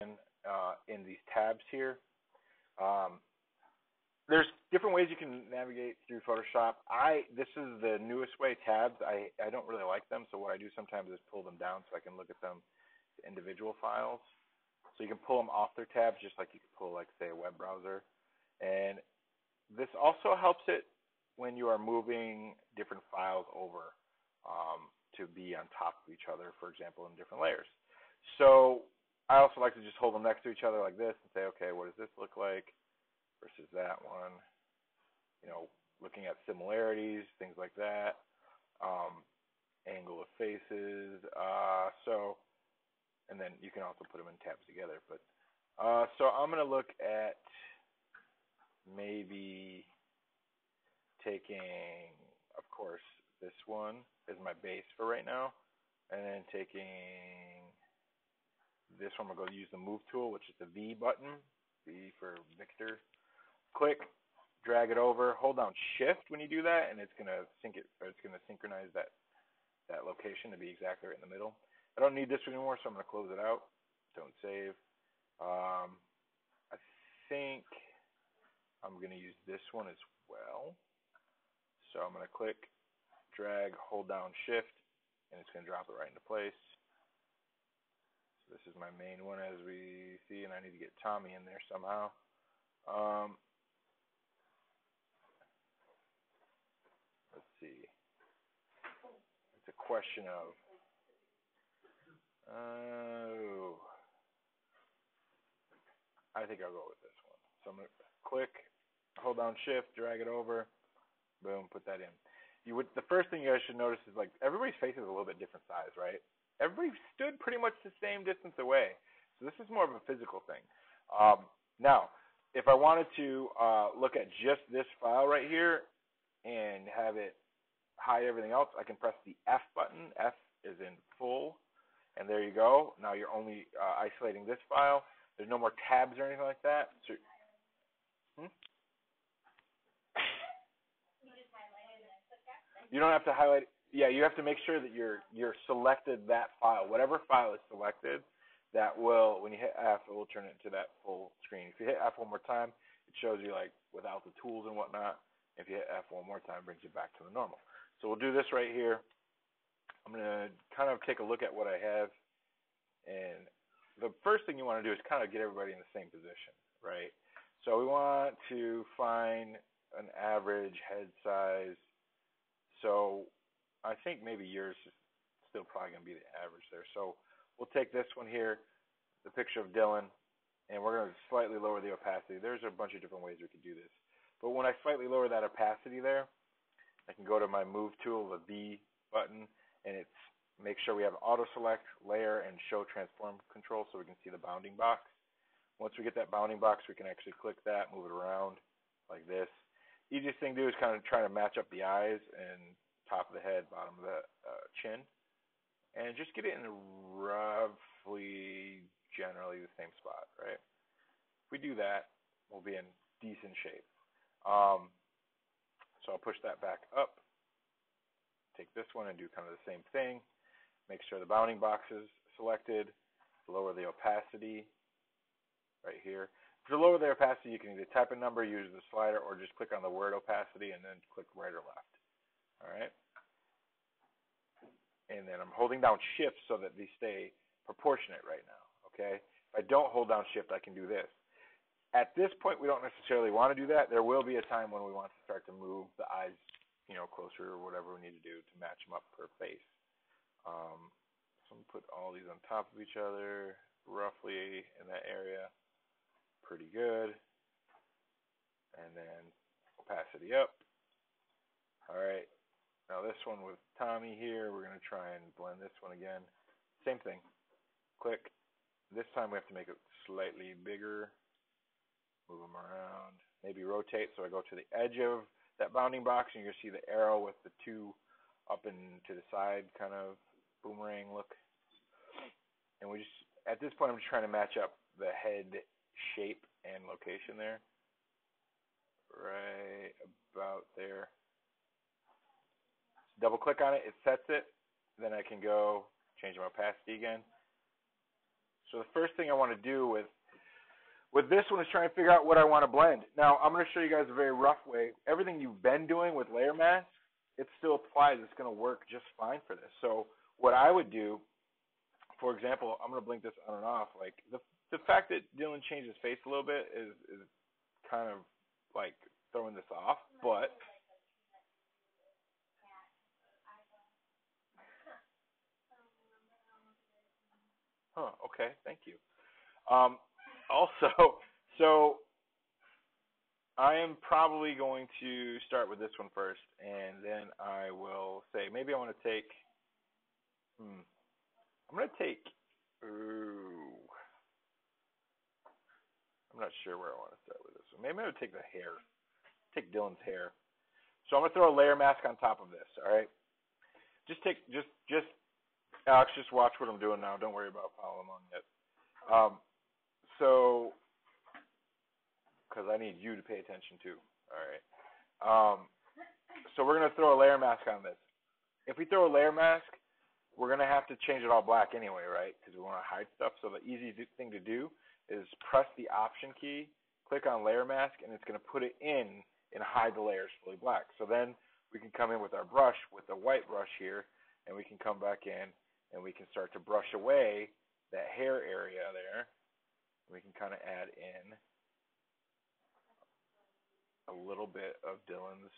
in these tabs here. Um, there's different ways you can navigate through Photoshop. This is the newest way, tabs. I don't really like them, so what I do sometimes is pull them down so I can look at them as individual files. So you can pull them off their tabs just like you could pull, like, say, a web browser. And this also helps it when you are moving different files over to be on top of each other, for example, in different layers. So I also like to just hold them next to each other like this and say, okay, what does this look like versus that one? You know, looking at similarities, things like that. Angle of faces. And then you can also put them in tabs together. But so I'm going to look at maybe taking, of course, this one as my base for right now, and then taking this one. I'm going to use the Move tool, which is the V button, V for Victor. Click, drag it over, hold down Shift when you do that, and it's going to synchronize that location to be exactly right in the middle. I don't need this anymore, so I'm going to close it out. Don't save. I think I'm going to use this one as well. So I'm going to click, drag, hold down Shift, and it's going to drop it right into place. So this is my main one, as we see, and I need to get Tommy in there somehow. Let's see. It's a question of, I think I'll go with this one. So I'm going to click, hold down Shift, drag it over, boom, put that in. The first thing you guys should notice is, like, everybody's face is a little bit different size, right? Everybody stood pretty much the same distance away. So this is more of a physical thing. Now, if I wanted to look at just this file right here and have it hide everything else, I can press the F button. F is in full. And there you go. Now you're only isolating this file. There's no more tabs or anything like that. So, You don't have to highlight. Yeah, you have to make sure that you're selected that file. Whatever file is selected, that will, when you hit F, it will turn it into that full screen. If you hit F one more time, it shows you, like, without the tools and whatnot. If you hit F one more time, it brings you back to the normal. So we'll do this right here. I'm going to kind of take a look at what I have. And the first thing you want to do is kind of get everybody in the same position, right? So we want to find an average head size. So I think maybe yours is still probably going to be the average there. So we'll take this one here, the picture of Dylan, and we're going to slightly lower the opacity. There's a bunch of different ways we could do this. But when I slightly lower that opacity there, I can go to my Move tool, the V button, and it's make sure we have auto select, layer, and show transform control so we can see the bounding box. Once we get that bounding box, we can actually click that, move it around like this. Easiest thing to do is kind of try to match up the eyes and top of the head, bottom of the chin, and just get it in roughly generally the same spot, right? If we do that, we'll be in decent shape. So I'll push that back up, take this one and do kind of the same thing. Make sure the bounding box is selected, lower the opacity right here. To lower the opacity, you can either type a number, use the slider, or just click on the word opacity and then click right or left. All right? And then I'm holding down Shift so that they stay proportionate right now, okay? If I don't hold down Shift, I can do this. At this point, we don't necessarily want to do that. There will be a time when we want to start to move the eyes, you know, closer or whatever we need to do to match them up per face. So I'm going to put all these on top of each other, roughly in that area. Pretty good. And then opacity up. All right. Now this one with Tommy here, we're going to try and blend this one again. Same thing. Click. This time we have to make it slightly bigger. Move them around. Maybe rotate so I go to the edge of that bounding box and you're going to see the arrow with the two up and to the side kind of boomerang look. And we just, at this point I'm just trying to match up the head shape and location there. Right about there. Double click on it, it sets it. Then I can go change my opacity again. So the first thing I want to do with this one is try and figure out what I want to blend. Now, I'm going to show you guys a very rough way. Everything you've been doing with layer mask, it still applies. It's going to work just fine for this. So what I would do, for example, I'm going to blink this on and off. Like the fact that Dylan changed his face a little bit is kind of like throwing this off, but okay, thank you. Also, so I am probably going to start with this one first, and then I will say maybe I want to take. I'm going to take. Ooh, I'm not sure where I want to start with this one. Maybe I'm going to take the hair. Take Dylan's hair. So I'm going to throw a layer mask on top of this. All right. Just Alex, just watch what I'm doing now. Don't worry about following along yet. So, because I need you to pay attention too. All right. So we're going to throw a layer mask on this. If we throw a layer mask, we're going to have to change it all black anyway, right? Because we want to hide stuff. So the easy thing to do is press the Option key, click on layer mask, and it's going to put it in and hide the layers fully black. So then we can come in with our brush, with the white brush here, and we can come back in and we can start to brush away that hair area there. We can kind of add in a little bit of Dylan's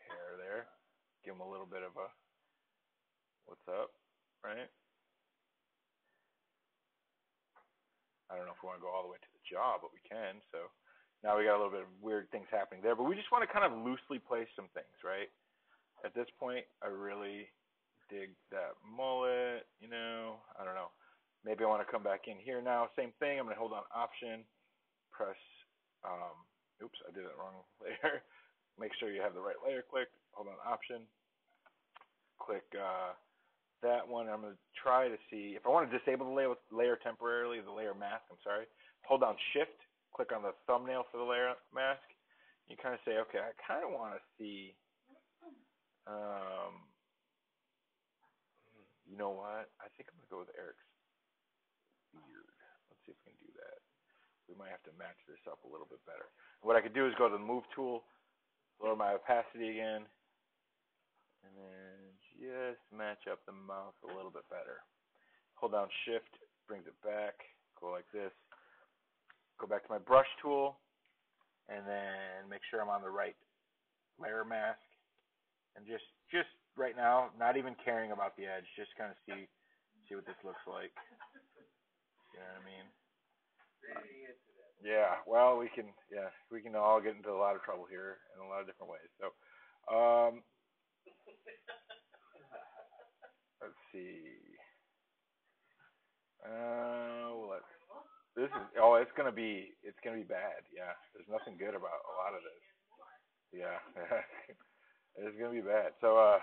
hair there. Give him a little bit of a what's up, right? I don't know if we want to go all the way to the jaw, but we can. So now we got a little bit of weird things happening there. But we just want to kind of loosely place some things, right? At this point, I really dig that mullet, I don't know. Maybe I want to come back in here now. Same thing. I'm going to hold on Option, press, oops, I did it wrong layer. Make sure you have the right layer clicked. Hold on Option, click that one. I'm going to try to see, if I want to disable the layer temporarily, the layer mask, hold down Shift, click on the thumbnail for the layer mask. You kind of say, okay, I kind of want to see, you know what? I think I'm going to go with Eric's beard. Let's see if we can do that. We might have to match this up a little bit better. What I could do is go to the Move tool, lower my opacity again, and then just match up the mouth a little bit better. Hold down Shift, brings it back, go like this. Go back to my brush tool, and then make sure I'm on the right layer mask. And just right now, not even caring about the edge, just kind of see what this looks like. You know what I mean? Yeah. Well, we can all get into a lot of trouble here in a lot of different ways. So, let's see. It's gonna be bad. Yeah. There's nothing good about a lot of this. Yeah. It's gonna be bad. So,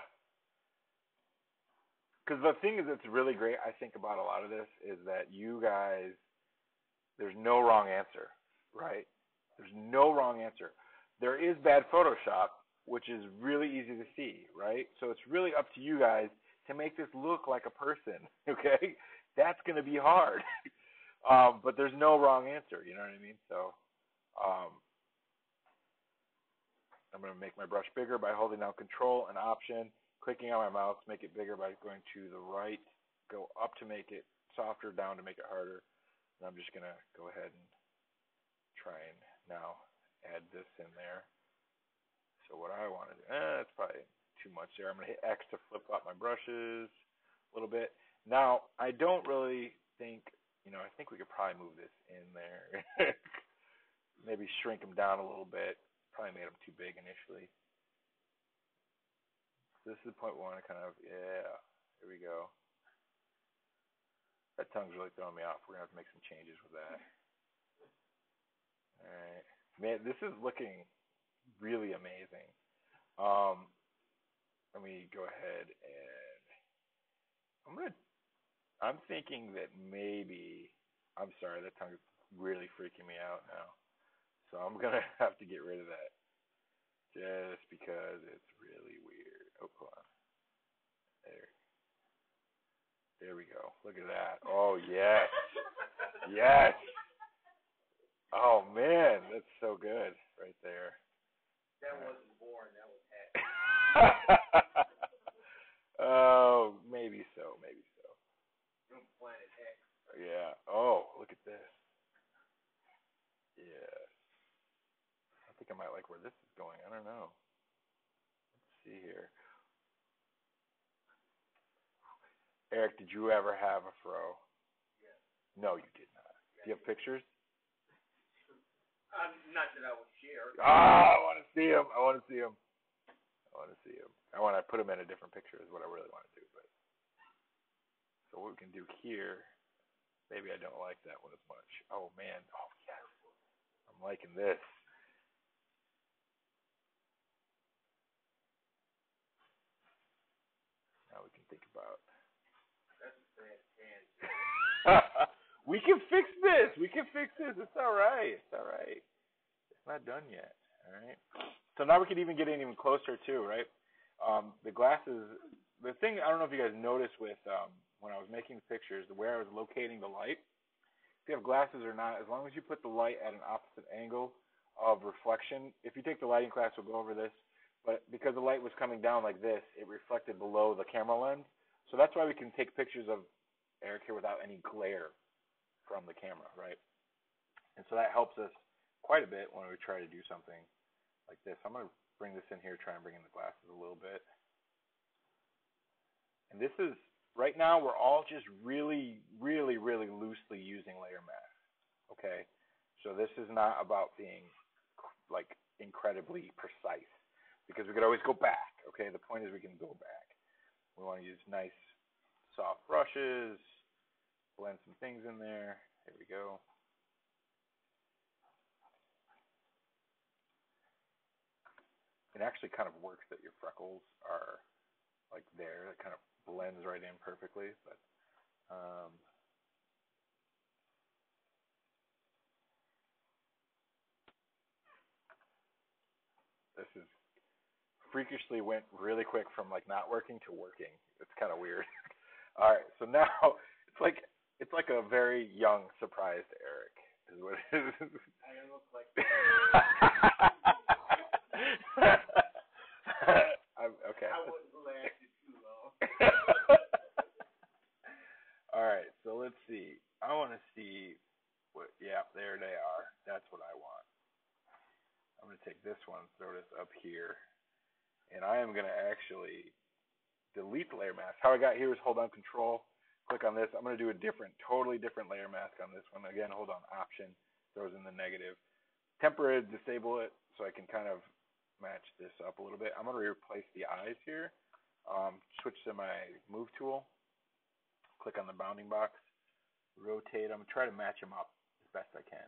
because the thing is that's really great, I think, about a lot of this is that you guys, there's no wrong answer, right? There's no wrong answer. There is bad Photoshop, which is really easy to see, right? So it's really up to you guys to make this look like a person, okay? That's going to be hard. But there's no wrong answer, you know what I mean? So I'm going to make my brush bigger by holding down Control and Option, clicking on my mouse, make it bigger by going to the right, go up to make it softer, down to make it harder. And I'm just going to go ahead and try and now add this in there. So what I want to do, that's probably too much there. I'm going to hit X to flip up my brushes a little bit. Now, I don't really think, I think we could probably move this in there. Maybe shrink them down a little bit. Probably made them too big initially. This is the point we want to kind of, here we go. That tongue's really throwing me off. We're going to have to make some changes with that. All right. Man, this is looking really amazing. Let me go ahead and I'm thinking that maybe, I'm sorry, that tongue is really freaking me out now. So I'm going to have to get rid of that just because it's really weird. Oh, hold on. There we go. Look at that. Oh, yes. Yes. Oh man, that's so good right there. That wasn't born. That was hatched. Oh, maybe so, maybe so. From Planet X. Yeah. Oh, look at this. Yeah. I think I might like where this is going. I don't know. Let's see here. Eric, did you ever have a fro? Yes. No, you did not. Do you have pictures? Not that I would share. Ah, I want to see him. I want to see him. I want to see him. I want to put him in a different picture is what I really want to do. But so what we can do here, maybe I don't like that one as much. Oh man. Oh yes. I'm liking this. Now we can think about. That's a bad chance. We can fix this. We can fix this. It's all right. It's all right. It's not done yet. All right. So now we can even get in even closer too, right? The glasses. The thing I don't know if you guys noticed with when I was making the pictures, where I was locating the light. If you have glasses or not, as long as you put the light at an opposite angle of reflection. If you take the lighting class, we'll go over this. But because the light was coming down like this, it reflected below the camera lens. So that's why we can take pictures of Eric here without any glare from the camera, right? And so that helps us quite a bit when we try to do something like this. I'm going to bring this in here, try and bring in the glasses a little bit. And this is, right now, we're all just really, really, really loosely using layer mask, okay? So this is not about being, like, incredibly precise, because we could always go back, okay? The point is we can go back. We want to use nice, soft brushes, blend some things in there. There we go. It actually kind of works that your freckles are like there. It kind of blends right in perfectly. But this is freakishly went really quick from like not working to working. It's kind of weird. All right, so now it's like a very young, surprised Eric is what it is. I look like. Okay. I wouldn't last it too long. All right, so let's see. I want to see what. Yeah, there they are. That's what I want. I'm going to take this one, throw this up here, and I am going to actually delete the layer mask. How I got here is hold on Control, click on this. I'm going to do a totally different layer mask on this one. Again, hold on Option, throws in the negative. Temporary, disable it so I can kind of match this up a little bit. I'm going to replace the eyes here. Switch to my Move tool. Click on the bounding box. Rotate them. Try to match them up as best I can.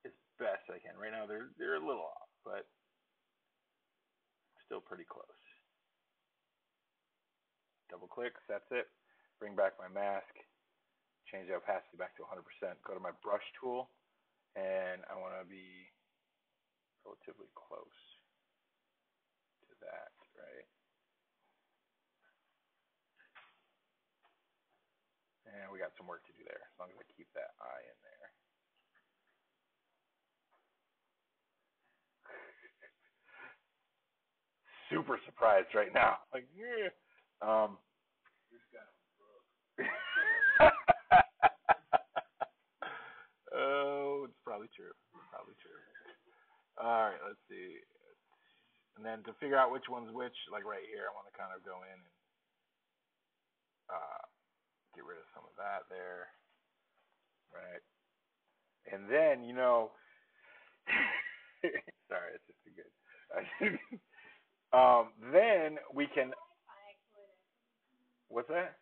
As best I can. Right now they're a little off, but still pretty close. Double click, that's it. Bring back my mask. Change the opacity back to 100%. Go to my brush tool, and I want to be relatively close to that, right? And we got some work to do there, as long as I keep that eye in there. Super surprised right now. Like, yeah. Oh, it's probably true. Probably true. All right, let's see. And then to figure out which one's which, like right here, I want to kind of go in and get rid of some of that there. Right. And then, sorry, it's just too good. Then we can, what's that?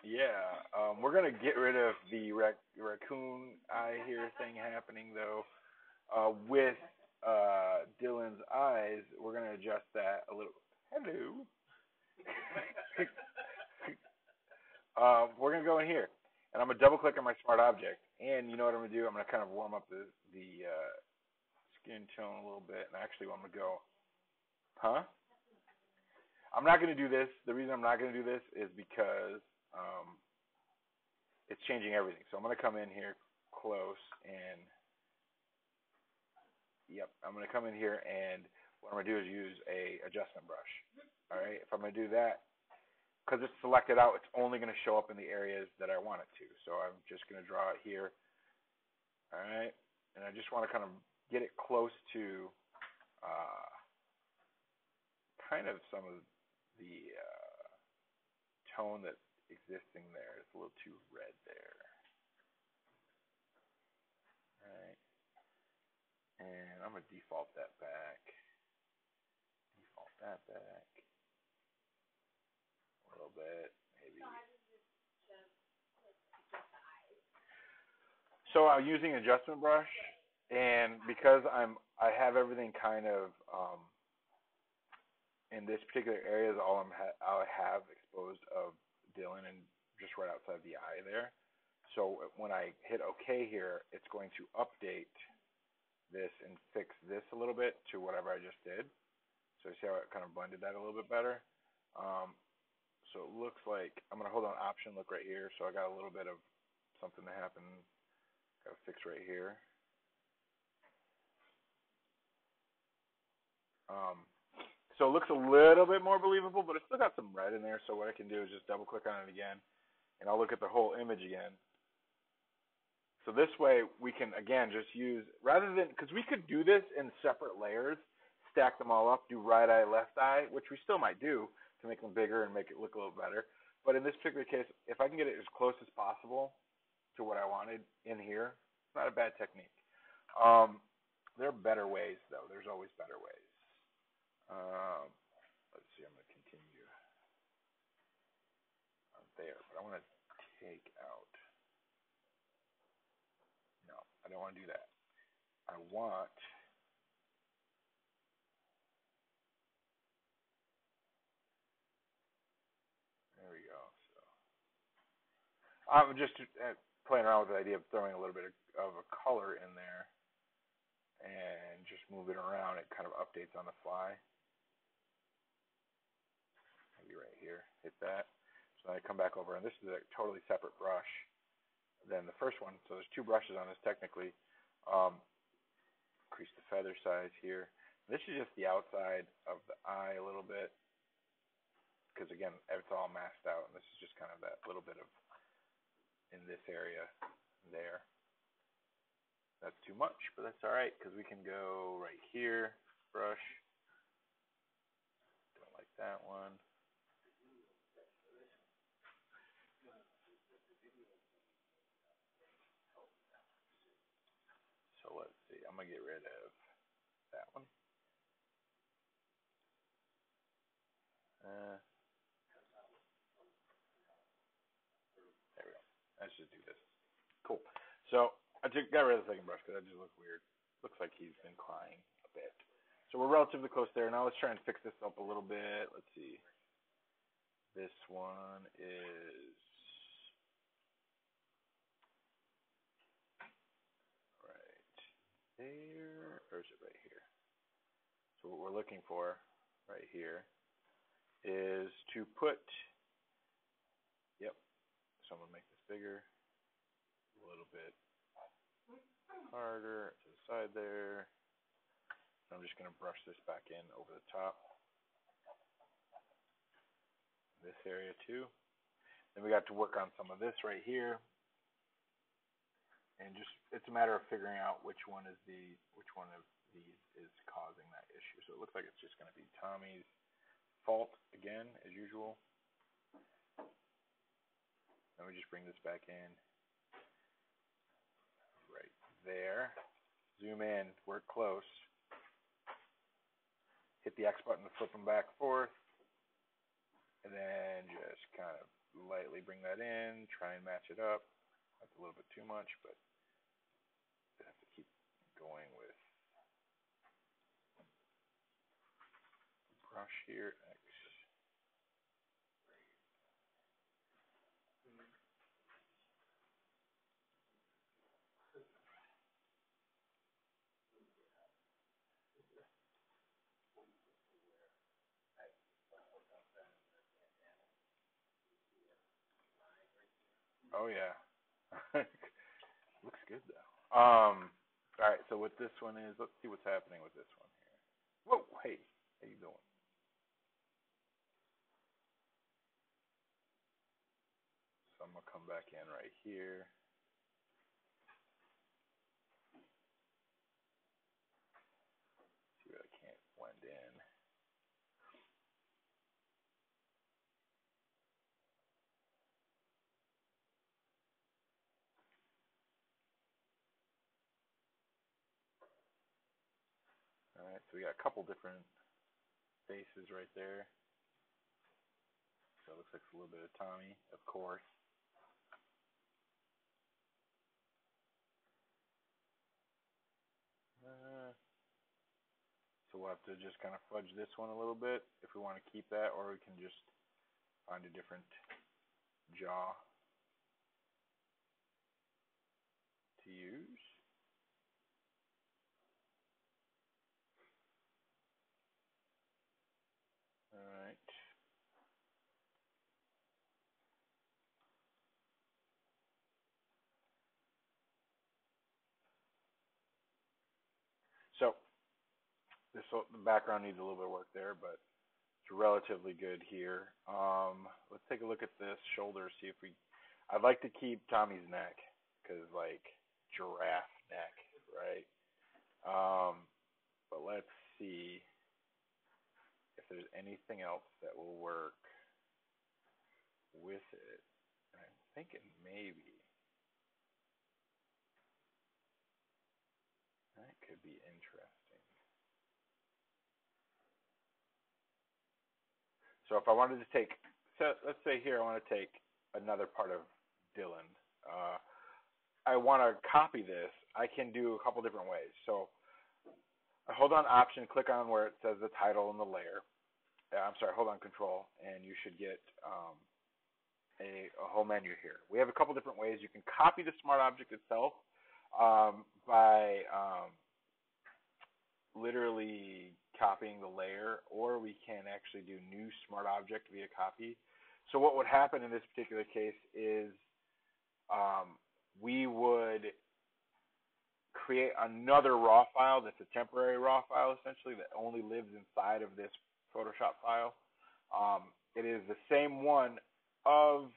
Yeah, we're going to get rid of the raccoon eye here thing happening, though. With Dylan's eyes, we're going to adjust that a little. Hello. We're going to go in here, and I'm going to double-click on my smart object. And you know what I'm going to do? I'm going to kind of warm up the skin tone a little bit. And actually, I'm going to go, huh? I'm not going to do this. The reason I'm not going to do this is because it's changing everything. So I'm going to come in here close and, yep, I'm going to come in here and what I'm going to do is use a adjustment brush. All right, if I'm going to do that, because it's selected out, it's only going to show up in the areas that I want it to. So I'm just going to draw it here. All right, and I just want to kind of get it close to kind of some of the tone that's existing there. It's a little too red there. All right, and I'm going to default that back. Default that back a little bit, maybe. So I'm using an adjustment brush, and because I have everything kind of in this particular area is all I have exposed of Dylan and just right outside the eye there. So when I hit OK here, it's going to update this and fix this a little bit to whatever I just did. So you see how it kind of blended that a little bit better. So it looks like I'm going to hold on Option, look right here. So I got a little bit of something to happen. Got to fix right here. So it looks a little bit more believable, but it's still got some red in there. So what I can do is just double click on it again, and I'll look at the whole image again. So this way we can, again, just use, rather than, because we could do this in separate layers, stack them all up, do right eye, left eye, which we still might do to make them bigger and make it look a little better. But in this particular case, if I can get it as close as possible to what I wanted in here, it's not a bad technique. There are better ways, though. There's always better ways. Let's see, I'm going to continue there, but I want to take out, no, I don't want to do that. I want, there we go. So I'm just playing around with the idea of throwing a little bit of a color in there and just move it around. It kind of updates on the fly. Maybe right here, hit that. So then I come back over, and this is a totally separate brush than the first one. So there's two brushes on this technically. Increase the feather size here. This is just the outside of the eye a little bit, because again, it's all masked out, and this is just kind of that little bit of in this area there. That's too much, but that's all right, because we can go right here, brush. Don't like that one. So let's see, I'm going to get rid of that one. There we go. Let's just do this. Cool. So I got rid of the second brush because that just looks weird. Looks like he's been crying a bit. So we're relatively close there. Now let's try and fix this up a little bit. Let's see. This one is right there, or is it right here? So what we're looking for right here is to put, yep, so I'm going to make this bigger, a little bit harder to the side there. I'm just going to brush this back in over the top. This area too. Then we got to work on some of this right here. And just, it's a matter of figuring out which one of these is causing that issue. So it looks like it's just going to be Tommy's fault again, as usual. Then we just bring this back in right there. Zoom in, work close. Hit the X button to flip them back and forth. And then just kind of lightly bring that in, try and match it up. That's a little bit too much, but I have to keep going with brush here, X. Oh yeah. Looks good though. All right. So what this one is, let's see what's happening with this one here. Whoa. Hey. How you doing? So I'm gonna come back in right here. See what I can't blend in. All right. So we got a couple different faces right there. So it looks like it's a little bit of Tommy, of course. So we'll have to just kind of fudge this one a little bit if we want to keep that, or we can just find a different jaw to use. All right. So the background needs a little bit of work there, but it's relatively good here. Let's take a look at this shoulder, see if we. I'd like to keep Tommy's neck because like giraffe neck, right? But let's see if there's anything else that will work with it. I'm thinking maybe that could be interesting. So if I wanted to take, so let's say here I want to take another part of Dylan. I want to copy this. I can do a couple different ways. So I hold on Option, click on where it says the title and the layer. I'm sorry, hold on Control, and you should get a whole menu here. We have a couple different ways. You can copy the smart object itself by literally copying the layer, or we can actually do new smart object via copy. So what would happen in this particular case is we would create another raw file that's a temporary raw file, essentially, that only lives inside of this Photoshop file. It is the same one of,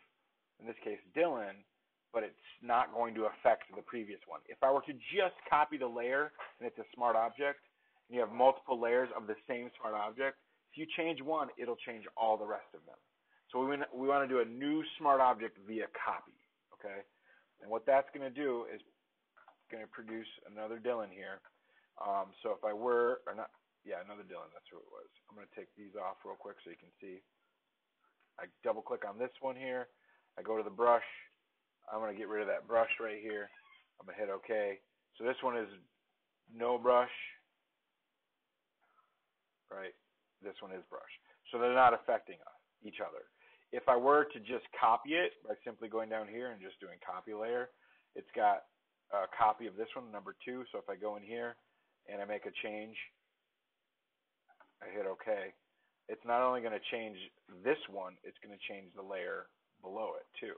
in this case, Dylan, but it's not going to affect the previous one. If I were to just copy the layer and it's a smart object, and you have multiple layers of the same smart object, if you change one, it'll change all the rest of them. So we want to do a new smart object via copy, okay? And what that's going to do is going to produce another Dylan here. So if I were, or not, yeah, another Dylan, that's who it was. I'm going to take these off real quick so you can see. I double click on this one here. I go to the brush. I'm going to get rid of that brush right here. I'm going to hit OK. So this one is no brush, right? This one is brush. So they're not affecting each other. If I were to just copy it by simply going down here and just doing copy layer, it's got a copy of this one, number 2. So if I go in here and I make a change, I hit OK, it's not only going to change this one, it's going to change the layer below it too,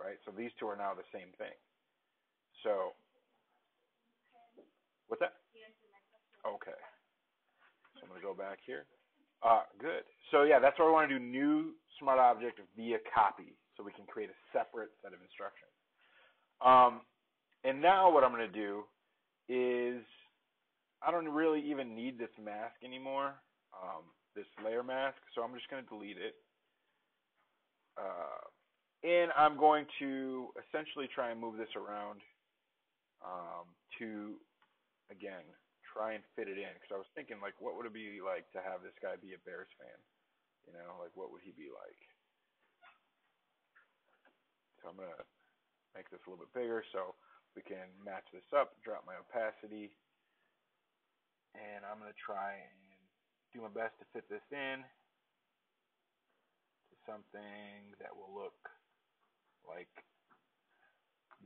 right? So these two are now the same thing. So, what's that? Okay. So I'm going to go back here. Good. So yeah, that's why we want to do new smart object via copy, so we can create a separate set of instructions. And now what I'm going to do is, I don't really even need this mask anymore, this layer mask, so I'm just going to delete it. And I'm going to essentially try and move this around to, again, try and fit it in. Because I was thinking, like, what would it be like to have this guy be a Bears fan? You know, like, what would he be like? So I'm going to make this a little bit bigger so we can match this up, drop my opacity. And I'm going to try and do my best to fit this in to something that will look like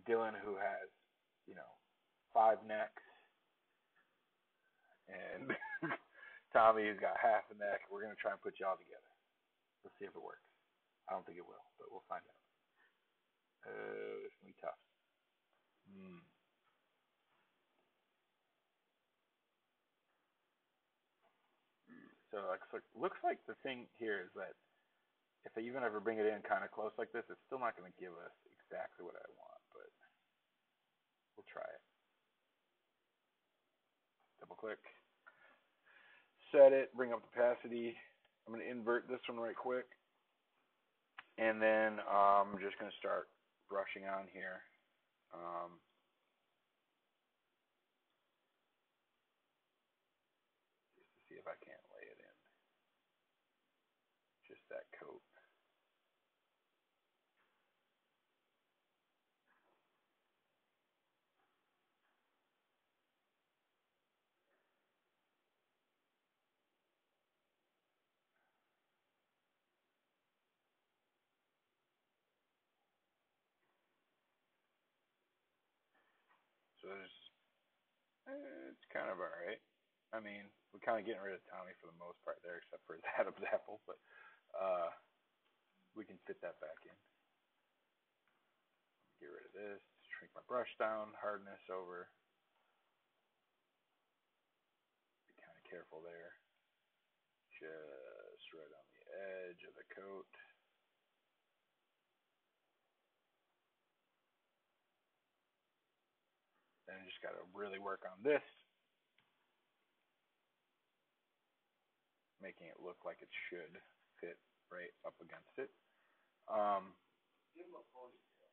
Dylan, who has, 5 necks, and Tommy, who's got half a neck. We're going to try and put you all together. Let's see if it works. I don't think it will, but we'll find out. Mm. So looks like the thing here is that if I even ever bring it in kind of close like this, it's still not going to give us exactly what I want, but we'll try it. Double click, set it, bring up opacity. I'm going to invert this one right quick, and then I'm just going to start brushing on here. Just to see if I can't lay it in. Just that coat. So it's kind of all right. I mean, we're kind of getting rid of Tommy for the most part there, except for his Adam's apple, but we can fit that back in. Get rid of this, shrink my brush down, hardness over. Be kind of careful there. Just right on the edge of the coat. Then I just got to really work on this, making it look like it should fit right up against it. Give him a ponytail.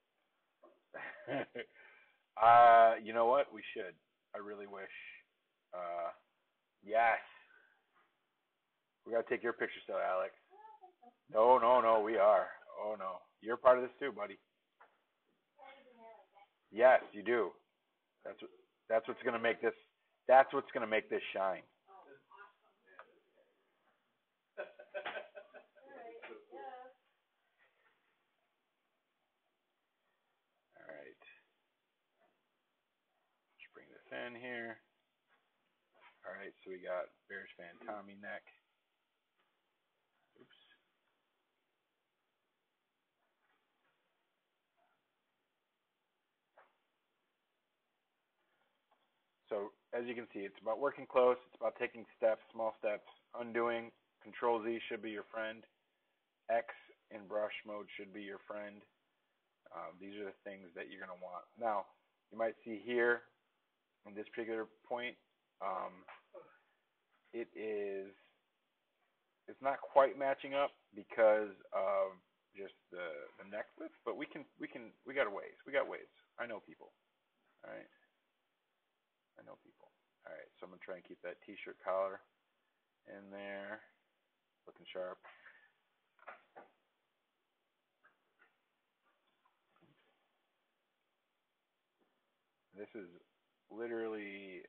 You know what? We should. I really wish. Yes. We got to take your picture still, Alex. No, we are. Oh, no. You're part of this too, buddy. Yes, you do. That's what's going to make this. That's what's going to make this shine. All right. Just bring this in here. All right, so we got Bears fan Tommy neck. Oops. So as you can see, it's about working close. It's about taking steps, small steps, undoing. Control Z should be your friend. X in brush mode should be your friend. These are the things that you're going to want. Now, you might see here in this particular point, it's not quite matching up because of just the neck width, but we got a ways. We got ways. I know people. All right. I know people. All right, so I'm going to try and keep that t-shirt collar in there, looking sharp. This is literally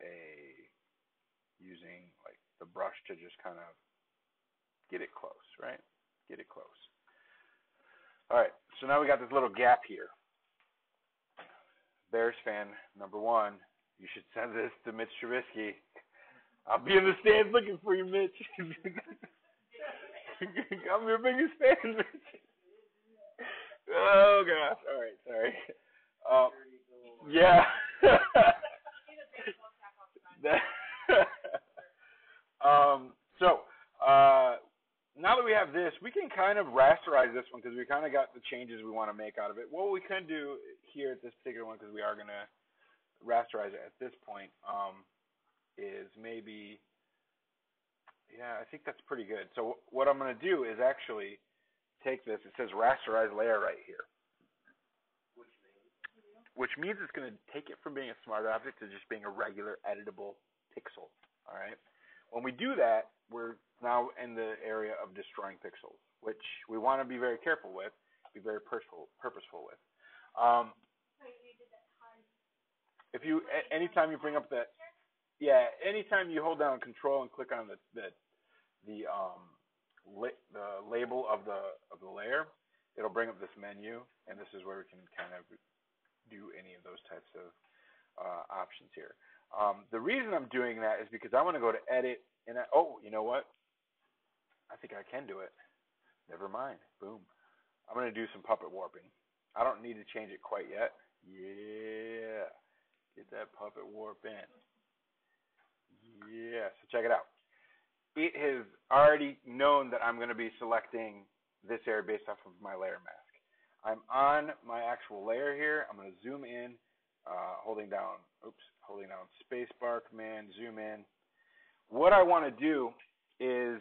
using like the brush to just kind of get it close, right? Get it close. All right, so now we got this little gap here. Bears fan number 1, you should send this to Mitch Trubisky. I'll be in the stands looking for you, Mitch. I'm your biggest fan, Mitch. Oh gosh. All right, sorry. Yeah. So now that we have this, we can kind of rasterize this one because we kind of got the changes we want to make out of it. What we can do here at this particular one, because we are going to rasterize it at this point, is maybe, yeah, I think that's pretty good. So what I'm going to do is actually take this. It says rasterize layer right here. Which means it's going to take it from being a smart object to just being a regular editable pixel. All right. When we do that, we're now in the area of destroying pixels, which we want to be very careful with, be very purposeful with. If you, anytime you bring up that, yeah, anytime you hold down Control and click on the label of the layer, it'll bring up this menu, and this is where we can kind of do any of those types of options here. The reason I'm doing that is because I want to go to edit, and you know what? I think I can do it. Never mind. Boom. I'm going to do some puppet warping. I don't need to change it quite yet. Yeah. Get that puppet warp in. Yeah. So check it out. It has already known that I'm going to be selecting this area based off of my layer mask. I'm on my actual layer here. I'm going to zoom in, holding down spacebar command, zoom in. What I want to do is,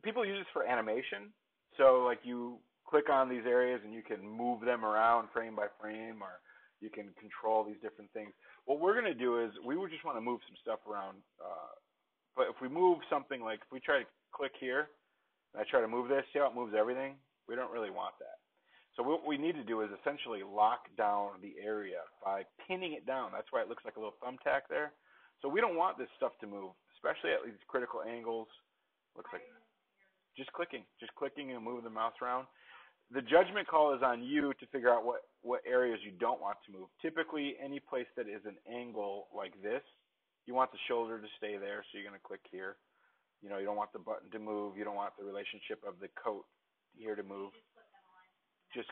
people use this for animation. So like you click on these areas and you can move them around frame by frame, or you can control these different things. What we're going to do is we would just want to move some stuff around. But if we move something, like if we try to click here and I try to move this, see how it moves everything? We don't really want that. So what we need to do is essentially lock down the area by pinning it down. That's why it looks like a little thumbtack there. So we don't want this stuff to move, especially at these critical angles. Looks like just clicking and moving the mouse around. The judgment call is on you to figure out what areas you don't want to move. Typically, any place that is an angle like this, you want the shoulder to stay there, so you're going to click here. You know, you don't want the button to move. You don't want the relationship of the coat here to move. Just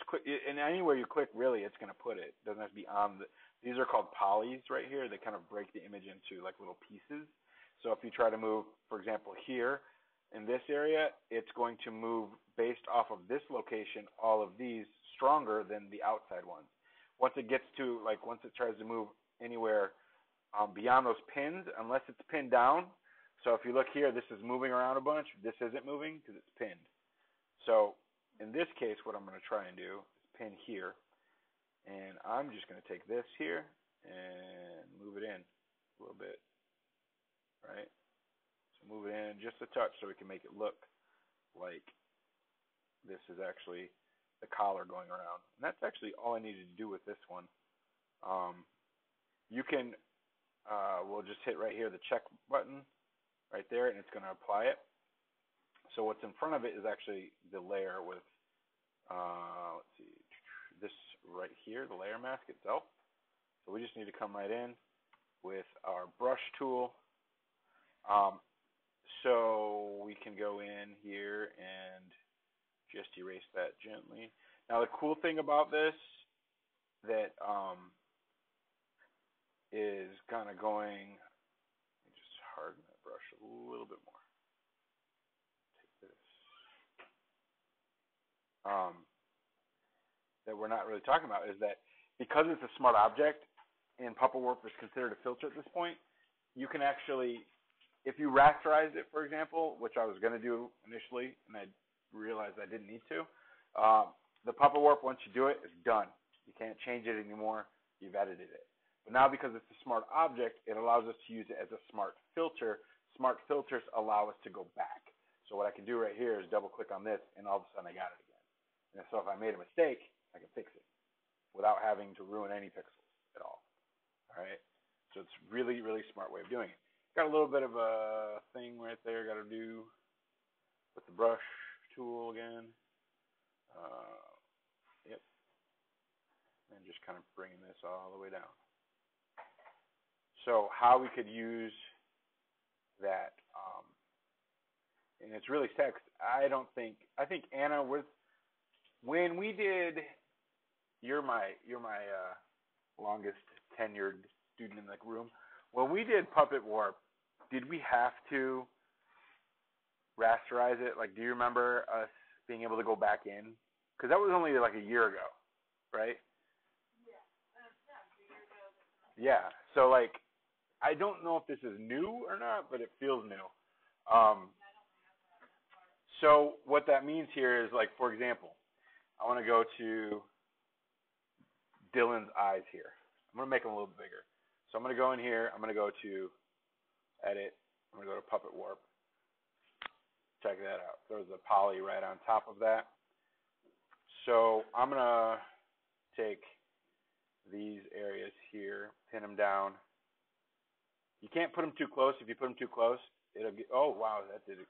click. And anywhere you click, really, it's going to put it. It doesn't have to be on the. These are called polys right here. They kind of break the image into like little pieces. So if you try to move, for example, here in this area, it's going to move based off of this location, all of these stronger than the outside ones. Once it gets to, like, once it tries to move anywhere beyond those pins, unless it's pinned down. So if you look here, this is moving around a bunch. This isn't moving because it's pinned. So in this case, what I'm going to try and do is pin here. And I'm just going to take this here and move it in a little bit. Right? So move it in just a touch so we can make it look like this is actually the collar going around. And that's actually all I needed to do with this one. You can, we'll just hit right here, the check button right there, and it's going to apply it. So what's in front of it is actually the layer with, let's see, this right here, the layer mask itself. So we just need to come right in with our brush tool. So we can go in here and just erase that gently. Now the cool thing about this that is kind of going, let me just harden that brush a little bit more. Take this. That we're not really talking about is that because it's a smart object and Puppet Warp is considered a filter at this point, you can actually, if you rasterize it, for example, which I was going to do initially, and I realized I didn't need to, the Puppet Warp, once you do it, is done. You can't change it anymore. You've edited it. But now because it's a smart object, it allows us to use it as a smart filter. Smart filters allow us to go back. So what I can do right here is double click on this, and all of a sudden I got it again. And so if I made a mistake, I can fix it without having to ruin any pixels at all. All right? So it's really, really smart way of doing it. Got a little bit of a thing right there got to do with the brush tool again. Yep. And just kind of bringing this all the way down. So how we could use that, and it's really sad 'cause I think Anna, when we did, you're my longest tenured student in the room. When we did Puppet Warp, did we have to rasterize it? Like, do you remember us being able to go back in? Because that was only like a year ago, right? Yeah. So, like, I don't know if this is new or not, but it feels new. So what that means here is, like, for example, I want to go to Dylan's eyes here. I'm going to make them a little bit bigger. So I'm going to go in here. I'm going to go to Edit. I'm going to go to Puppet Warp. Check that out. There's a poly right on top of that. So I'm going to take these areas here, pin them down. You can't put them too close. If you put them too close, it'll get, oh, wow, that did it.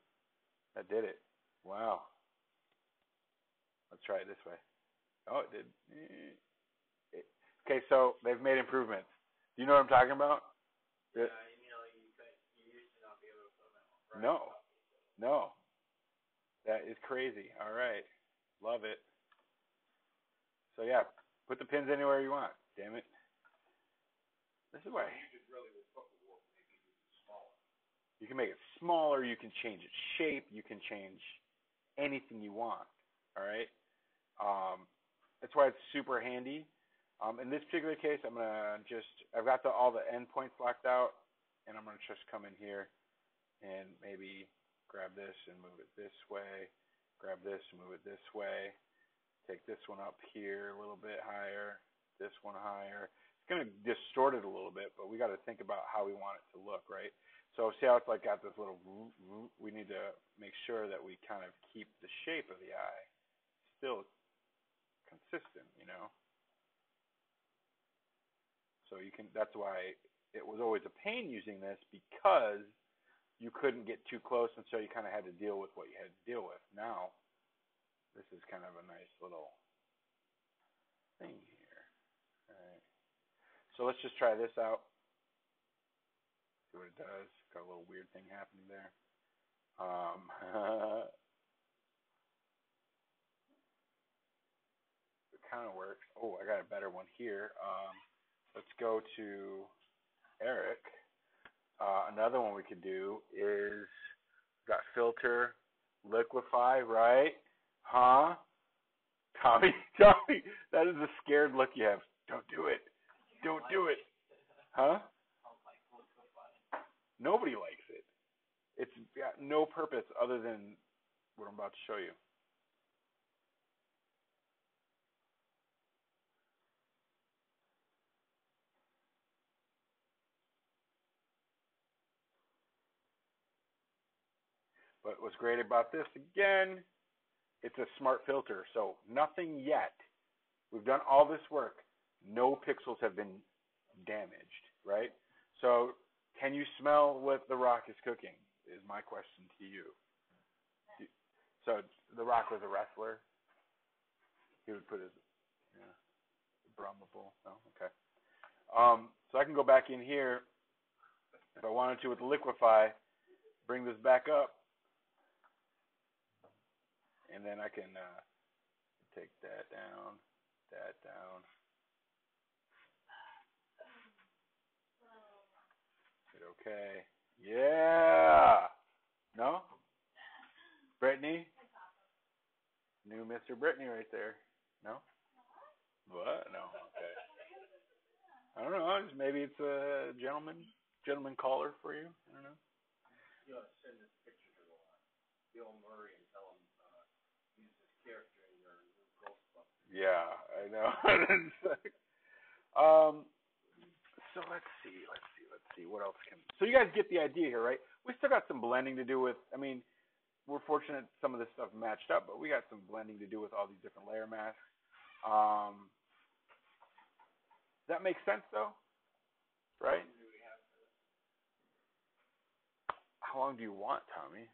That did it. Wow. Let's try it this way. Oh, it did. Okay, so they've made improvements. Do you know what I'm talking about? Yeah, you used to not be able to put them out. Right? No. That is crazy. All right. Love it. So, yeah, Put the pins anywhere you want. Damn it. This is why. You can make it smaller. You can change its shape. You can change anything you want. All right. That's why it's super handy. In this particular case, I've got all the endpoints locked out, and I'm gonna just come in here and maybe grab this and move it this way. Grab this and move it this way. Take this one up here a little bit higher. This one higher. It's gonna distort it a little bit, but we got to think about how we want it to look, right? So see how it's like got this little. We need to make sure that we kind of keep the shape of the eye still consistent, you know. So you can. That's why it was always a pain using this, because you couldn't get too close, and so you kind of had to deal with what you had to deal with. Now, this is kind of a nice little thing here. All right. So let's just try this out. See what it does. Got a little weird thing happening there. It kind of works. Oh, I got a better one here. Let's go to Eric. Another one we could do is got filter, liquefy, right? Huh? Tommy, that is a scared look you have. Don't do it. Don't do it. Huh? Nobody likes it. It's got no purpose other than what I'm about to show you. But what's great about this, again, it's a smart filter. So nothing yet. We've done all this work. No pixels have been damaged, right? So can you smell what The Rock is cooking is my question to you. So The Rock was a wrestler. He would put his, Brahma-bull. Oh, okay. So I can go back in here if I wanted to with the liquefy, bring this back up, and then I can take that down. Hit okay. Yeah. No? Brittany? New Mr. Brittany right there. No? What? No. Okay. I don't know. Maybe it's a gentleman caller for you. I don't know. You ought to send this picture to Bill Murray and tell him use this character in your new Ghostbusters. Yeah, I know. So let's see. What else can? So you guys get the idea here, right? We still got some blending to do with. I mean, we're fortunate some of this stuff matched up, but we got some blending to do with all these different layer masks. Does that make sense, though? Right? How long do you want, Tommy?